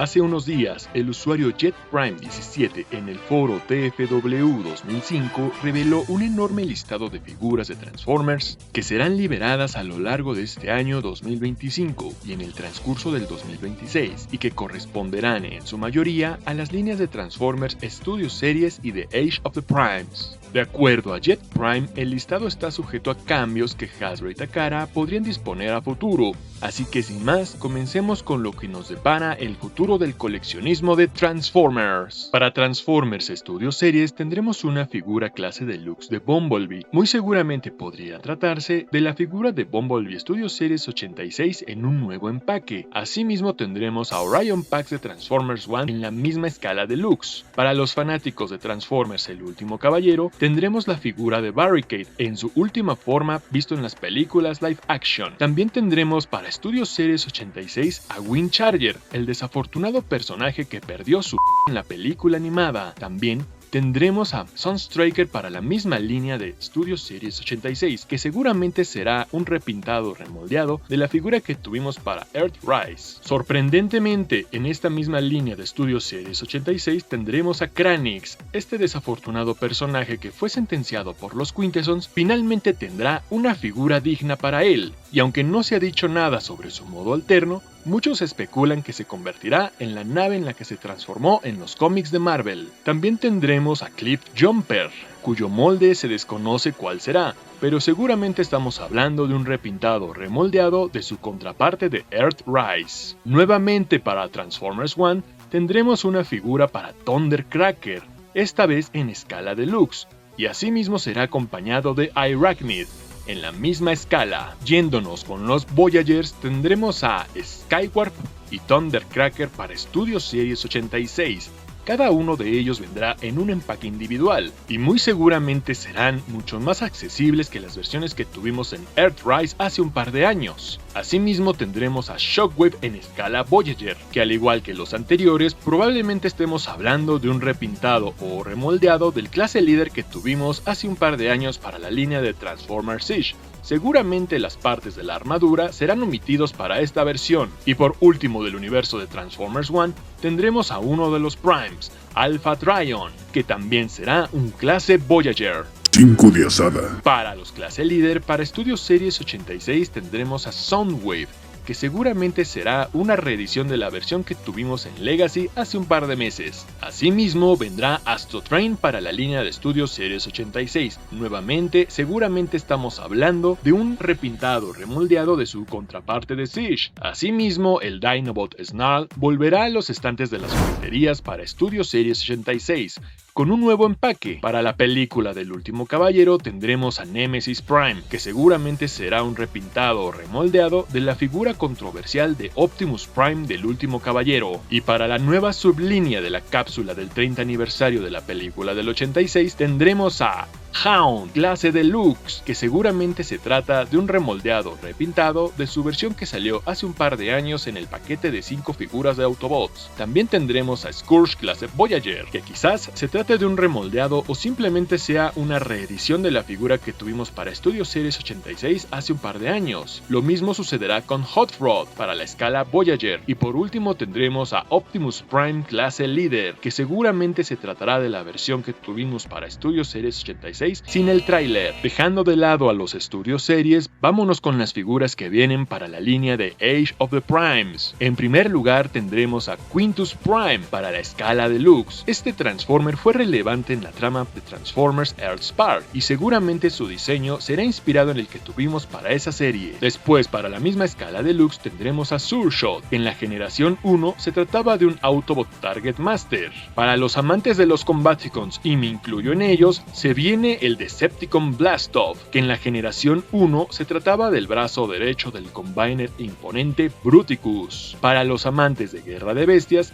Hace unos días, el usuario JetPrime17 en el foro TFW 2005 reveló un enorme listado de figuras de Transformers que serán liberadas a lo largo de este año 2025 y en el transcurso del 2026 y que corresponderán en su mayoría a las líneas de Transformers Studio Series y de Age of the Primes. De acuerdo a JetPrime, el listado está sujeto a cambios que Hasbro y Takara podrían disponer a futuro, así que sin más, comencemos con lo que nos depara el futuro del coleccionismo de Transformers. Para Transformers Studio Series tendremos una figura clase deluxe de Bumblebee, muy seguramente podría tratarse de la figura de Bumblebee Studio Series 86 en un nuevo empaque. Asimismo tendremos a Orion Pax de Transformers One en la misma escala deluxe. Para los fanáticos de Transformers El Último Caballero, tendremos la figura de Barricade en su última forma visto en las películas live action. También tendremos para Studio Series 86 a Windcharger, el desafortunado personaje que perdió su en la película animada. También tendremos a Sunstriker para la misma línea de Studio Series 86, que seguramente será un repintado remoldeado de la figura que tuvimos para Earthrise. Sorprendentemente, en esta misma línea de Studio Series 86 tendremos a Kranix. Este desafortunado personaje que fue sentenciado por los Quintessons finalmente tendrá una figura digna para él, y aunque no se ha dicho nada sobre su modo alterno, muchos especulan que se convertirá en la nave en la que se transformó en los cómics de Marvel. También tendremos a Cliff Jumper, cuyo molde se desconoce cuál será, pero seguramente estamos hablando de un repintado remoldeado de su contraparte de Earthrise. Nuevamente para Transformers One tendremos una figura para Thundercracker, esta vez en escala deluxe, y asimismo será acompañado de Arachnid. En la misma escala, yéndonos con los Voyagers, tendremos a Skywarp y Thundercracker para Studio Series 86. Cada uno de ellos vendrá en un empaque individual, y muy seguramente serán mucho más accesibles que las versiones que tuvimos en Earthrise hace un par de años. Asimismo tendremos a Shockwave en escala Voyager, que al igual que los anteriores, probablemente estemos hablando de un repintado o remoldeado del clase líder que tuvimos hace un par de años para la línea de Transformers Siege. Seguramente las partes de la armadura serán omitidos para esta versión. Y por último del universo de Transformers One, tendremos a uno de los Primes, Alpha Trion, que también será un clase Voyager. 5 de asada. Para los clase líder, para Studio Series 86 tendremos a Soundwave, que seguramente será una reedición de la versión que tuvimos en Legacy hace un par de meses. Asimismo vendrá Astrotrain para la línea de Studio Series 86. Nuevamente, seguramente estamos hablando de un repintado remoldeado de su contraparte de Siege. Asimismo, el Dinobot Snarl volverá a los estantes de las jugueterías para Studio Series 86. Con un nuevo empaque. Para la película del Último Caballero tendremos a Nemesis Prime, que seguramente será un repintado o remoldeado de la figura controversial de Optimus Prime del Último Caballero. Y para la nueva sublínea de la cápsula del 30 aniversario de la película del 86 tendremos a Hound, clase deluxe, que seguramente se trata de un remoldeado repintado de su versión que salió hace un par de años en el paquete de 5 figuras de Autobots. También tendremos a Scourge clase Voyager, que quizás se trate de un remoldeado o simplemente sea una reedición de la figura que tuvimos para Studio Series 86 hace un par de años. Lo mismo sucederá con Hot Rod para la escala Voyager. Y por último tendremos a Optimus Prime clase líder, que seguramente se tratará de la versión que tuvimos para Studio Series 86 sin el tráiler. Dejando de lado a los Studio Series, vámonos con las figuras que vienen para la línea de Age of the Primes. En primer lugar tendremos a Quintus Prime para la escala deluxe. Este Transformer fue relevante en la trama de Transformers Earthspark y seguramente su diseño será inspirado en el que tuvimos para esa serie. Después, para la misma escala deluxe tendremos a Surshot. En la generación 1 se trataba de un Autobot Target Master. Para los amantes de los Combaticons, y me incluyo en ellos, se viene el Decepticon Blastoff, que en la generación 1 se trataba del brazo derecho del Combiner imponente Bruticus. Para los amantes de Guerra de Bestias,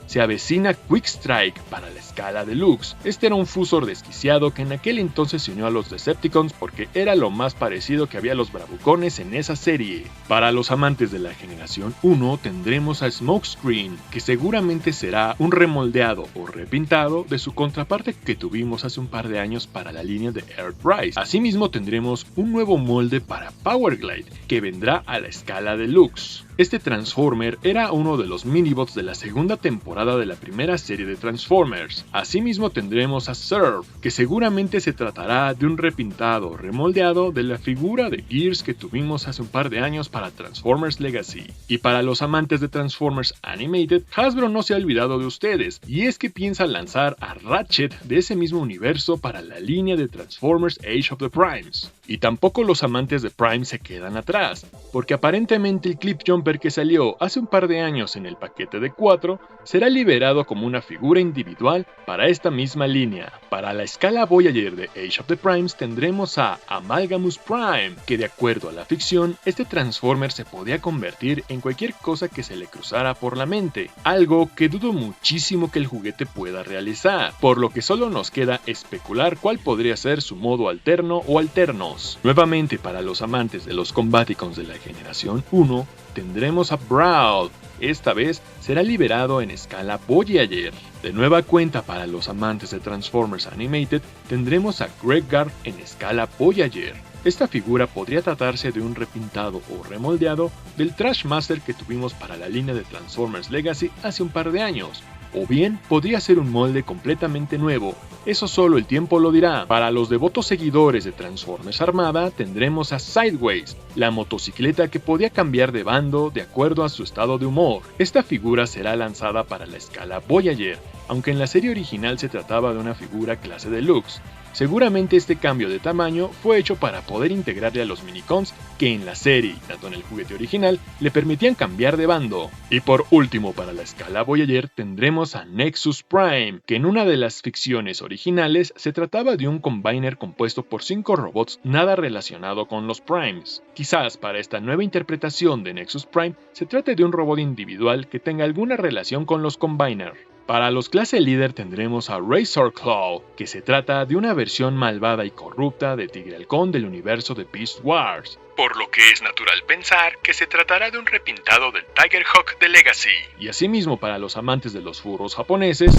se avecina Quick Strike para la escala deluxe. Este era un Fusor desquiciado que en aquel entonces se unió a los Decepticons porque era lo más parecido que había a los Bravucones en esa serie. Para los amantes de la generación 1 tendremos a Smokescreen, que seguramente será un remoldeado o repintado de su contraparte que tuvimos hace un par de años para la línea de Earthrise. Asimismo tendremos un nuevo molde para Powerglide, que vendrá a la escala deluxe. Este Transformer era uno de los minibots de la segunda temporada de la primera serie de Transformers. Asimismo tendremos a Surf, que seguramente se tratará de un repintado, remoldeado de la figura de Gears que tuvimos hace un par de años para Transformers Legacy. Y para los amantes de Transformers Animated, Hasbro no se ha olvidado de ustedes, y es que piensa lanzar a Ratchet de ese mismo universo para la línea de Transformers Age of the Primes. Y tampoco los amantes de Prime se quedan atrás, porque aparentemente el Clip Jumper que salió hace un par de años en el paquete de 4 será liberado como una figura individual para esta misma línea. Para la escala Voyager de Age of the Primes tendremos a Amalgamus Prime, que de acuerdo a la ficción, este Transformer se podía convertir en cualquier cosa que se le cruzara por la mente, algo que dudo muchísimo que el juguete pueda realizar, por lo que solo nos queda especular cuál podría ser su modo alterno o alternos. Nuevamente para los amantes de los Combaticons de la generación 1, tendremos a Brawl. Esta vez será liberado en escala Voyager. De nueva cuenta para los amantes de Transformers Animated, tendremos a Greggar en escala Voyager. Esta figura podría tratarse de un repintado o remoldeado del Trashmaster que tuvimos para la línea de Transformers Legacy hace un par de años, o bien podría ser un molde completamente nuevo, eso solo el tiempo lo dirá. Para los devotos seguidores de Transformers Armada tendremos a Sideways, la motocicleta que podía cambiar de bando de acuerdo a su estado de humor. Esta figura será lanzada para la escala Voyager, aunque en la serie original se trataba de una figura clase deluxe. Seguramente este cambio de tamaño fue hecho para poder integrarle a los minicons que en la serie, tanto en el juguete original, le permitían cambiar de bando. Y por último, para la escala Voyager tendremos a Nexus Prime, que en una de las ficciones originales se trataba de un combiner compuesto por 5 robots nada relacionado con los Primes. Quizás para esta nueva interpretación de Nexus Prime se trate de un robot individual que tenga alguna relación con los combiner. Para los clase líder tendremos a Razor Claw, que se trata de una versión malvada y corrupta de Tigre Halcón del universo de Beast Wars, por lo que es natural pensar que se tratará de un repintado del Tiger Hawk de Legacy. Y asimismo para los amantes de los furros japoneses,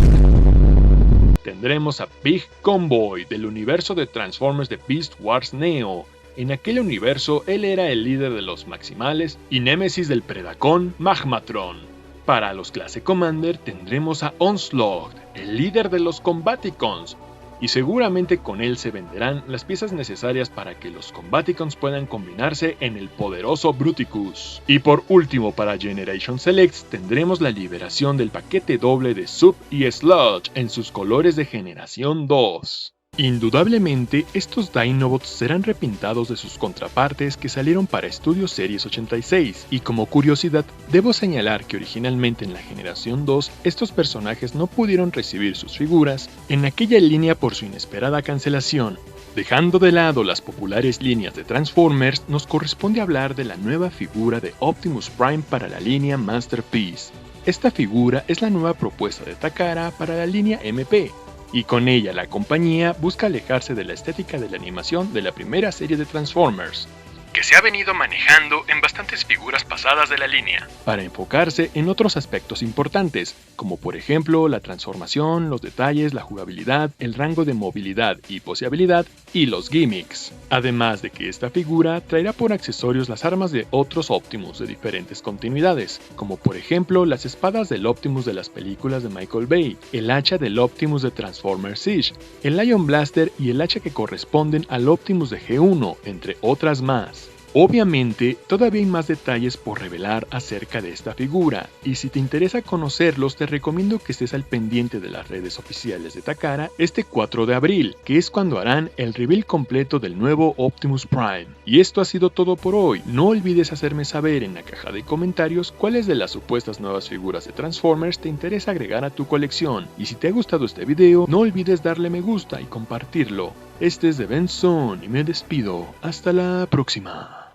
tendremos a Big Convoy del universo de Transformers de Beast Wars Neo. En aquel universo él era el líder de los Maximales y némesis del Predacon Magmatron. Para los clase Commander tendremos a Onslaught, el líder de los Combaticons, y seguramente con él se venderán las piezas necesarias para que los Combaticons puedan combinarse en el poderoso Bruticus. Y por último para Generation Selects tendremos la liberación del paquete doble de Sub y Sludge en sus colores de Generación 2. Indudablemente, estos Dinobots serán repintados de sus contrapartes que salieron para Studio Series 86, y como curiosidad, debo señalar que originalmente en la generación 2, estos personajes no pudieron recibir sus figuras en aquella línea por su inesperada cancelación. Dejando de lado las populares líneas de Transformers, nos corresponde hablar de la nueva figura de Optimus Prime para la línea Masterpiece. Esta figura es la nueva propuesta de Takara para la línea MP, y con ella la compañía busca alejarse de la estética de la animación de la primera serie de Transformers, que se ha venido manejando en bastantes figuras pasadas de la línea, para enfocarse en otros aspectos importantes, como por ejemplo la transformación, los detalles, la jugabilidad, el rango de movilidad y poseabilidad, y los gimmicks. Además de que esta figura traerá por accesorios las armas de otros Optimus de diferentes continuidades, como por ejemplo las espadas del Optimus de las películas de Michael Bay, el hacha del Optimus de Transformers Siege, el Lion Blaster y el hacha que corresponden al Optimus de G1, entre otras más. Obviamente, todavía hay más detalles por revelar acerca de esta figura, y si te interesa conocerlos te recomiendo que estés al pendiente de las redes oficiales de Takara este 4 de abril, que es cuando harán el reveal completo del nuevo Optimus Prime. Y esto ha sido todo por hoy. No olvides hacerme saber en la caja de comentarios cuáles de las supuestas nuevas figuras de Transformers te interesa agregar a tu colección, y si te ha gustado este video no olvides darle me gusta y compartirlo. Este es The Benson y me despido. Hasta la próxima.